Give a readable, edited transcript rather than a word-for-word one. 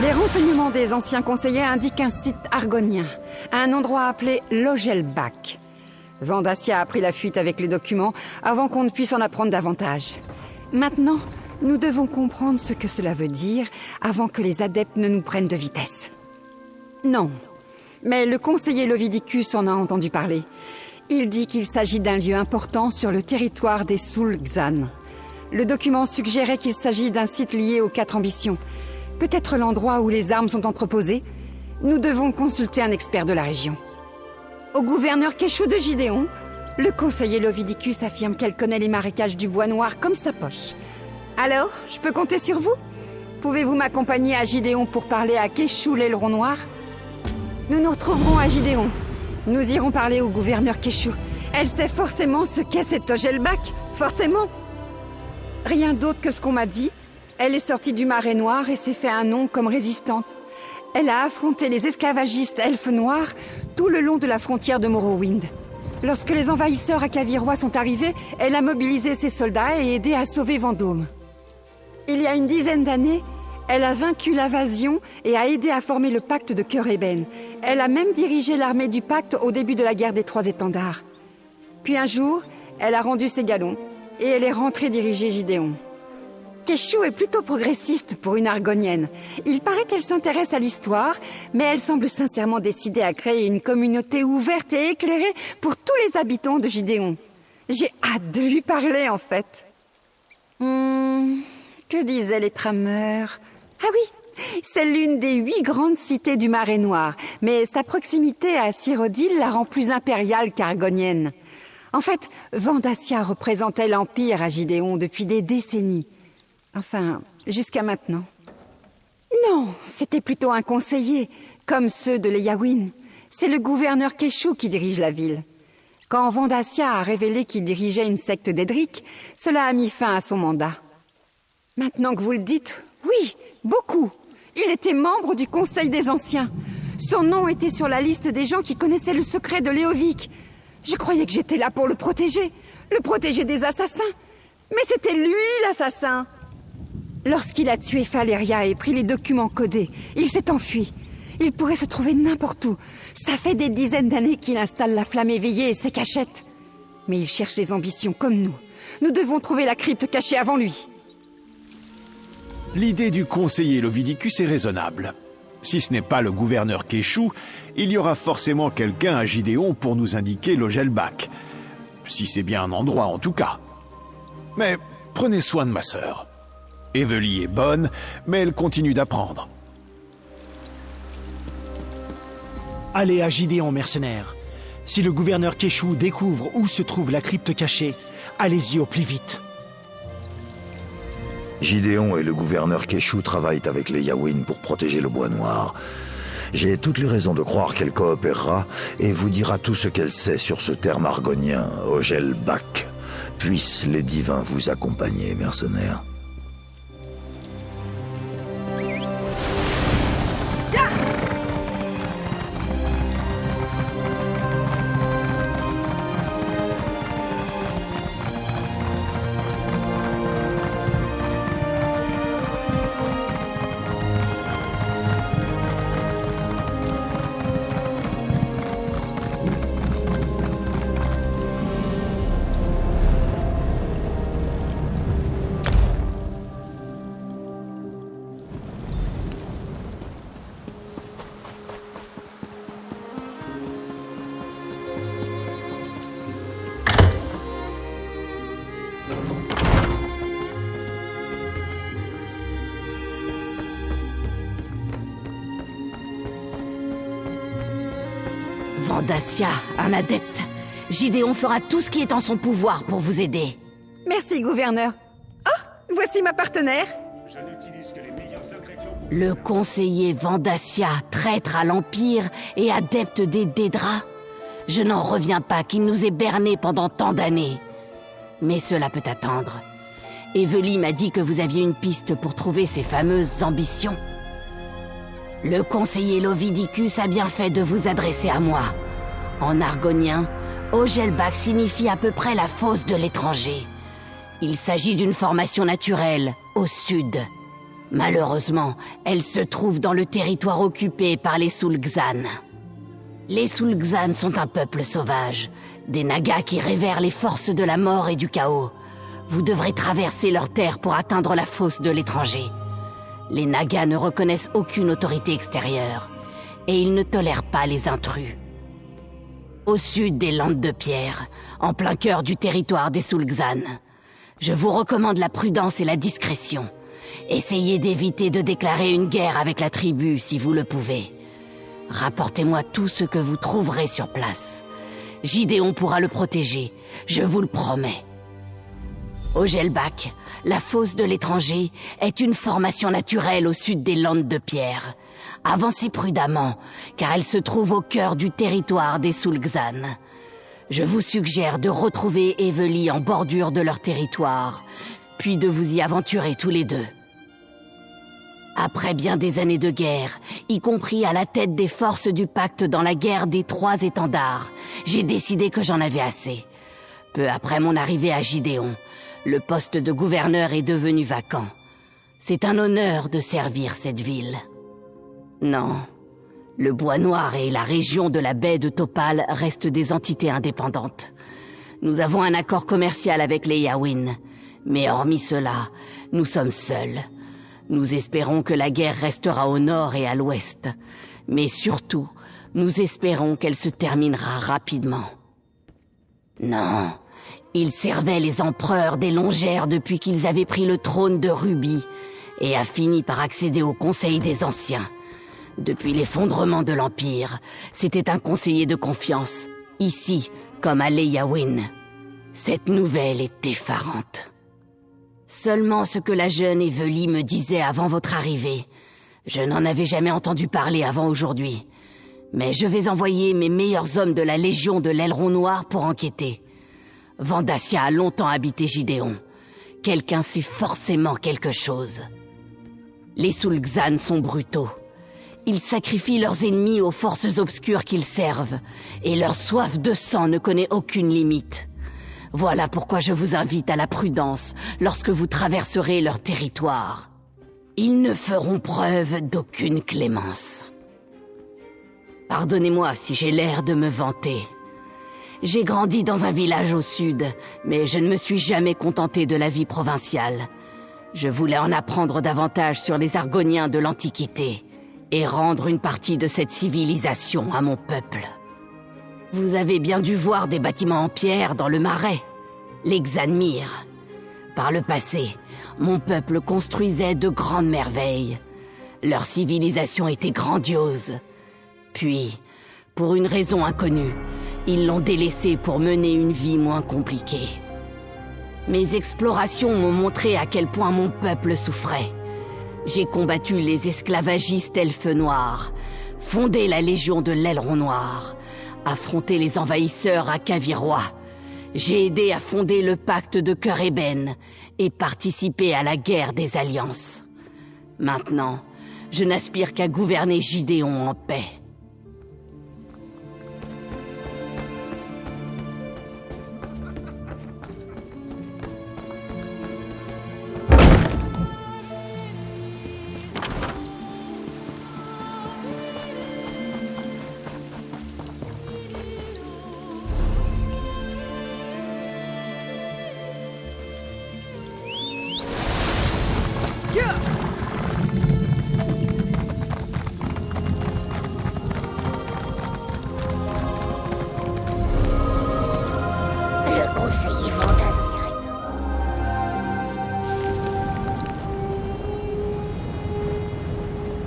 Les renseignements des anciens conseillers indiquent un site argonien, à un endroit appelé Logelbach. Vandassia a pris la fuite avec les documents avant qu'on ne puisse en apprendre davantage. Maintenant, nous devons comprendre ce que cela veut dire avant que les adeptes ne nous prennent de vitesse. Non, mais le conseiller Lovidicus en a entendu parler. Il dit qu'il s'agit d'un lieu important sur le territoire des Sulgzan. Le document suggérait qu'il s'agit d'un site lié aux 4 ambitions. Peut-être l'endroit où les armes sont entreposées. Nous devons consulter un expert de la région. Au gouverneur Keshu de Gideon, le conseiller Lovidicus affirme qu'elle connaît les marécages du Bois Noir comme sa poche. Alors, je peux compter sur vous? Pouvez-vous m'accompagner à Gideon pour parler à Keshu l'aileron noir? Nous nous retrouverons à Gideon. Nous irons parler au gouverneur Keshu. Elle sait forcément ce qu'est cette Logelbach, forcément. Rien d'autre que ce qu'on m'a dit. Elle est sortie du Marais Noir et s'est fait un nom comme résistante. Elle a affronté les esclavagistes elfes noirs tout le long de la frontière de Morrowind. Lorsque les envahisseurs akavirois sont arrivés, elle a mobilisé ses soldats et aidé à sauver Vendôme. Il y a une dizaine d'années, elle a vaincu l'invasion et a aidé à former le pacte de Cœur-Ébène. Elle a même dirigé l'armée du pacte au début de la guerre des 3 étendards. Puis un jour, elle a rendu ses galons et elle est rentrée diriger Gideon. Keshu est plutôt progressiste pour une argonienne. Il paraît qu'elle s'intéresse à l'histoire, mais elle semble sincèrement décidée à créer une communauté ouverte et éclairée pour tous les habitants de Gideon. J'ai hâte de lui parler, en fait. Que disaient les trameurs? Ah oui, c'est l'une des 8 grandes cités du Marais Noir, mais sa proximité à Cyrodiil la rend plus impériale qu'argonienne. En fait, Vandassia représentait l'Empire à Gideon depuis des décennies. Enfin, jusqu'à maintenant. Non, c'était plutôt un conseiller, comme ceux de l'Eyawin. C'est le gouverneur Keshu qui dirige la ville. Quand Vandassia a révélé qu'il dirigeait une secte d'Edric, cela a mis fin à son mandat. Maintenant que vous le dites, oui, beaucoup. Il était membre du Conseil des Anciens. Son nom était sur la liste des gens qui connaissaient le secret de Léovic. Je croyais que j'étais là pour le protéger des assassins. Mais c'était lui l'assassin. Lorsqu'il a tué Faleria et pris les documents codés, il s'est enfui. Il pourrait se trouver n'importe où. Ça fait des dizaines d'années qu'il installe la flamme éveillée et ses cachettes. Mais il cherche les ambitions comme nous. Nous devons trouver la crypte cachée avant lui. L'idée du conseiller Lovidicus est raisonnable. Si ce n'est pas le gouverneur Keshu, il y aura forcément quelqu'un à Gideon pour nous indiquer Logelbach. Si c'est bien un endroit en tout cas. Mais prenez soin de ma sœur. Evely est bonne, mais elle continue d'apprendre. Allez à Gideon, mercenaires. Si le gouverneur Keshu découvre où se trouve la crypte cachée, allez-y au plus vite. Gideon et le gouverneur Keshu travaillent avec les Yawin pour protéger le Bois Noir. J'ai toutes les raisons de croire qu'elle coopérera et vous dira tout ce qu'elle sait sur ce terme argonien, Logelbach. Puissent les divins vous accompagner, mercenaires. Vandassia, un adepte. Gideon fera tout ce qui est en son pouvoir pour vous aider. Merci, gouverneur. Oh, voici ma partenaire. Le conseiller Vandassia, traître à l'Empire et adepte des Daedra. Je n'en reviens pas qu'il nous ait bernés pendant tant d'années. Mais cela peut attendre. Evely m'a dit que vous aviez une piste pour trouver ces fameuses ambitions. Le conseiller Lovidicus a bien fait de vous adresser à moi. En argonien, Logelbach signifie à peu près la fosse de l'étranger. Il s'agit d'une formation naturelle, au sud. Malheureusement, elle se trouve dans le territoire occupé par les Sul'Xan. Les Sul'Xan sont un peuple sauvage, des Nagas qui révèrent les forces de la mort et du chaos. Vous devrez traverser leur terre pour atteindre la fosse de l'étranger. Les Nagas ne reconnaissent aucune autorité extérieure, et ils ne tolèrent pas les intrus. Au sud des Landes de Pierre, en plein cœur du territoire des Sul'Xan, je vous recommande la prudence et la discrétion. Essayez d'éviter de déclarer une guerre avec la tribu si vous le pouvez. Rapportez-moi tout ce que vous trouverez sur place. Gideon pourra le protéger, je vous le promets. Augelbach, la fosse de l'étranger, est une formation naturelle au sud des Landes de Pierre. Avancez prudemment, car elle se trouve au cœur du territoire des Sul'Xan. Je vous suggère de retrouver Eveli en bordure de leur territoire, puis de vous y aventurer tous les deux. Après bien des années de guerre, y compris à la tête des forces du pacte dans la guerre des 3 étendards, j'ai décidé que j'en avais assez. Peu après mon arrivée à Gideon, le poste de gouverneur est devenu vacant. C'est un honneur de servir cette ville. Non, le Bois Noir et la région de la baie de Topal restent des entités indépendantes. Nous avons un accord commercial avec les Yaoin, mais hormis cela, nous sommes seuls. Nous espérons que la guerre restera au nord et à l'ouest, mais surtout, nous espérons qu'elle se terminera rapidement. Non, ils servaient les empereurs des Longères depuis qu'ils avaient pris le trône de Ruby et a fini par accéder au Conseil des Anciens. Depuis l'effondrement de l'Empire, c'était un conseiller de confiance, ici comme à Leyawiin. Cette nouvelle est effarante. Seulement ce que la jeune Eveli me disait avant votre arrivée. Je n'en avais jamais entendu parler avant aujourd'hui. Mais je vais envoyer mes meilleurs hommes de la Légion de l'Aileron Noir pour enquêter. Vandassia a longtemps habité Gideon. Quelqu'un sait forcément quelque chose. Les Sul'Xan sont brutaux. Ils sacrifient leurs ennemis aux forces obscures qu'ils servent, et leur soif de sang ne connaît aucune limite. Voilà pourquoi je vous invite à la prudence lorsque vous traverserez leur territoire. Ils ne feront preuve d'aucune clémence. Pardonnez-moi si j'ai l'air de me vanter. J'ai grandi dans un village au sud, mais je ne me suis jamais contenté de la vie provinciale. Je voulais en apprendre davantage sur les Argoniens de l'Antiquité et rendre une partie de cette civilisation à mon peuple. Vous avez bien dû voir des bâtiments en pierre dans le Marais, les Xanmir. Par le passé, mon peuple construisait de grandes merveilles. Leur civilisation était grandiose. Puis, pour une raison inconnue, ils l'ont délaissée pour mener une vie moins compliquée. Mes explorations m'ont montré à quel point mon peuple souffrait. J'ai combattu les esclavagistes elfes noirs, fondé la Légion de l'Aileron Noir, affronté les envahisseurs à Kavirois. J'ai aidé à fonder le pacte de Cœur Ébène et participé à la guerre des alliances. Maintenant, je n'aspire qu'à gouverner Gideon en paix.